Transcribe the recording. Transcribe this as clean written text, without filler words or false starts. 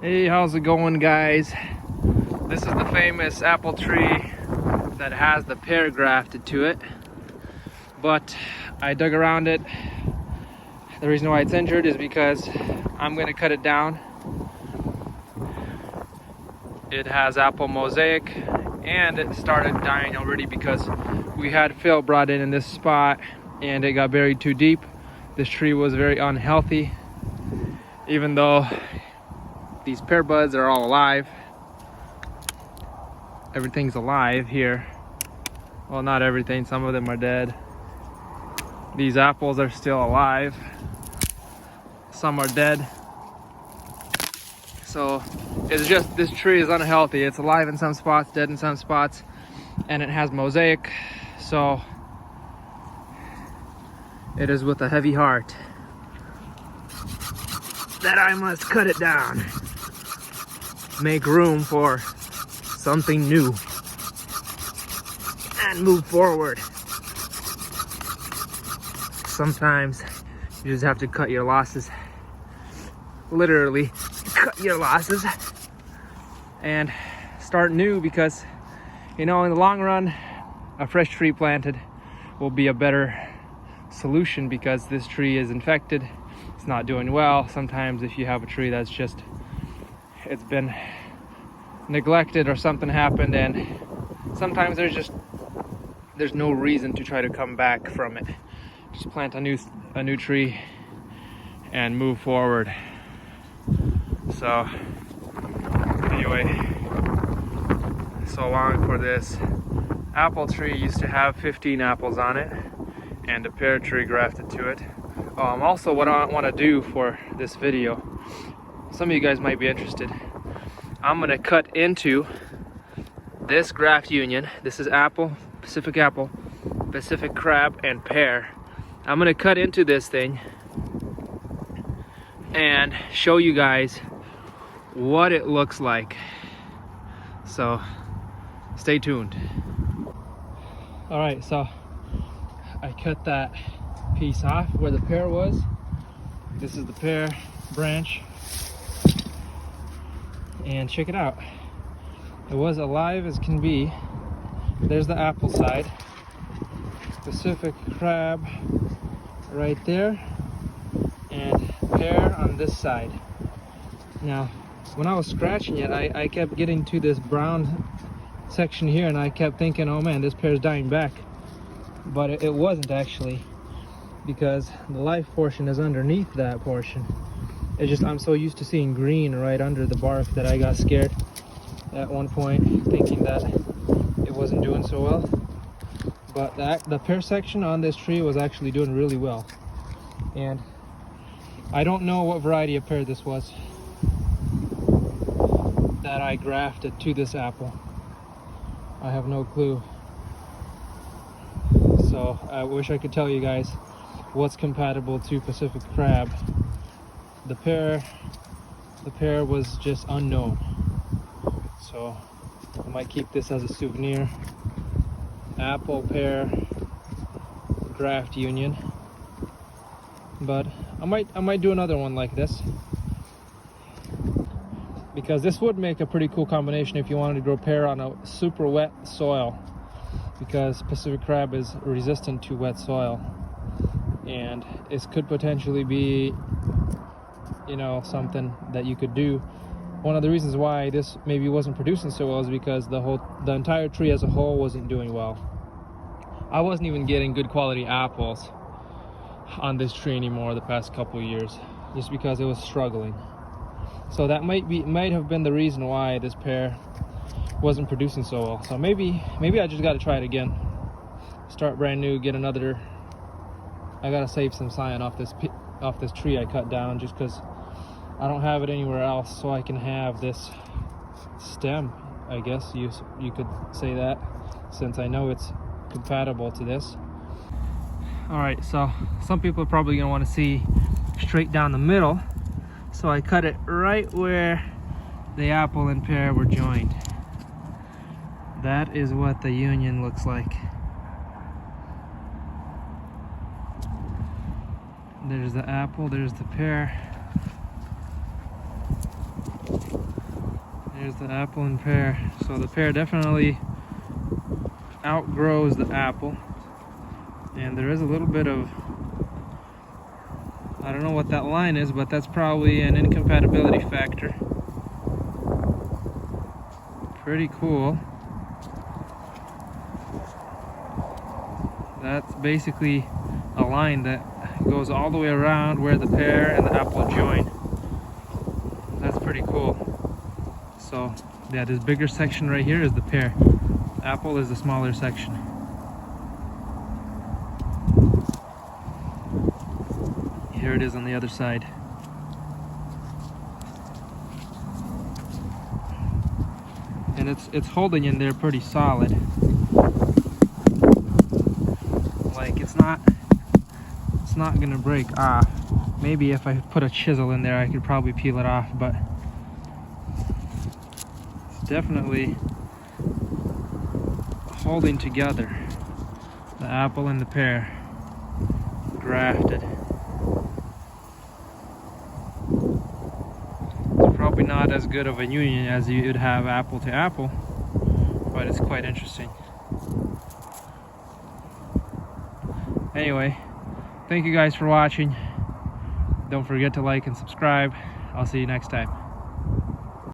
Hey, how's it going, guys? This is the famous apple tree that has the pear grafted to it, but I dug around it. The reason why it's injured is because I'm going to cut it down. It has apple mosaic and it started dying already because we had fill brought in this spot and it got buried too deep. This tree was very unhealthy, even though these pear buds are all alive. Everything's alive here. Well, not everything, some of them are dead. These apples are still alive. Some are dead. So it's just, this tree is unhealthy. It's alive in some spots, dead in some spots, and it has mosaic. So it is with a heavy heart that I must cut it down. Make room for something new and move forward. Sometimes you just have to cut your losses. Literally cut your losses and start new, because you know, in the long run a fresh tree planted will be a better solution, because this tree is infected, it's not doing well. Sometimes if you have a tree that's just, it's been neglected or something happened, and sometimes there's no reason to try to come back from it. Just plant a new tree and move forward. So anyway, so long for this apple tree. Used to have 15 apples on it and a pear tree grafted to it. Also, what I want to do for this video, some of you guys might be interested, I'm gonna cut into this graft union. This is apple, Pacific apple, Pacific crab, and pear. I'm gonna cut into this thing and show you guys what it looks like. So stay tuned. All right, so I cut that piece off where the pear was. This is the pear branch. And check it out. It was alive as can be. There's the apple side. Pacific crab right there. And pear on this side. Now, when I was scratching it, I kept getting to this brown section here, and I kept thinking, oh man, this pear's dying back. But it wasn't actually, because the life portion is underneath that portion. It's just, I'm so used to seeing green right under the bark that I got scared at one point, thinking that it wasn't doing so well. But the pear section on this tree was actually doing really well. And I don't know what variety of pear this was that I grafted to this apple. I have no clue. So I wish I could tell you guys what's compatible to Pacific crab. The pear was just unknown. So I might keep this as a souvenir. Apple pear graft union. But I might do another one like this, because this would make a pretty cool combination if you wanted to grow pear on a super wet soil, because Pacific crab is resistant to wet soil, and it could potentially be, you know, something that you could do. One of the reasons why this maybe wasn't producing so well is because the entire tree as a whole wasn't doing well. I wasn't even getting good quality apples on this tree anymore the past couple of years, just because it was struggling. So that might have been the reason why this pear wasn't producing so well. So maybe I just got to try it again, start brand new, get another. I gotta save some sign off this tree I cut down, just because I don't have it anywhere else, so I can have this stem, I guess you could say that, since I know it's compatible to this. All right, so some people are probably gonna want to see straight down the middle, so I cut it right where the apple and pear were joined. That is what the union looks like. There's the apple, there's the pear. Here's the apple and pear. So the pear definitely outgrows the apple, and there is a little bit of, I don't know what that line is, but that's probably an incompatibility factor. Pretty cool. That's basically a line that goes all the way around where the pear and the apple join. That's pretty cool. So yeah, this bigger section right here is the pear. The apple is the smaller section. Here it is on the other side. And it's holding in there pretty solid. Like it's not gonna break off. Maybe if I put a chisel in there I could probably peel it off, but it's definitely holding together. The apple and the pear grafted. It's probably not as good of a union as you would have apple to apple, but it's quite interesting. Anyway, thank you guys for watching. Don't forget to like and subscribe. I'll see you next time.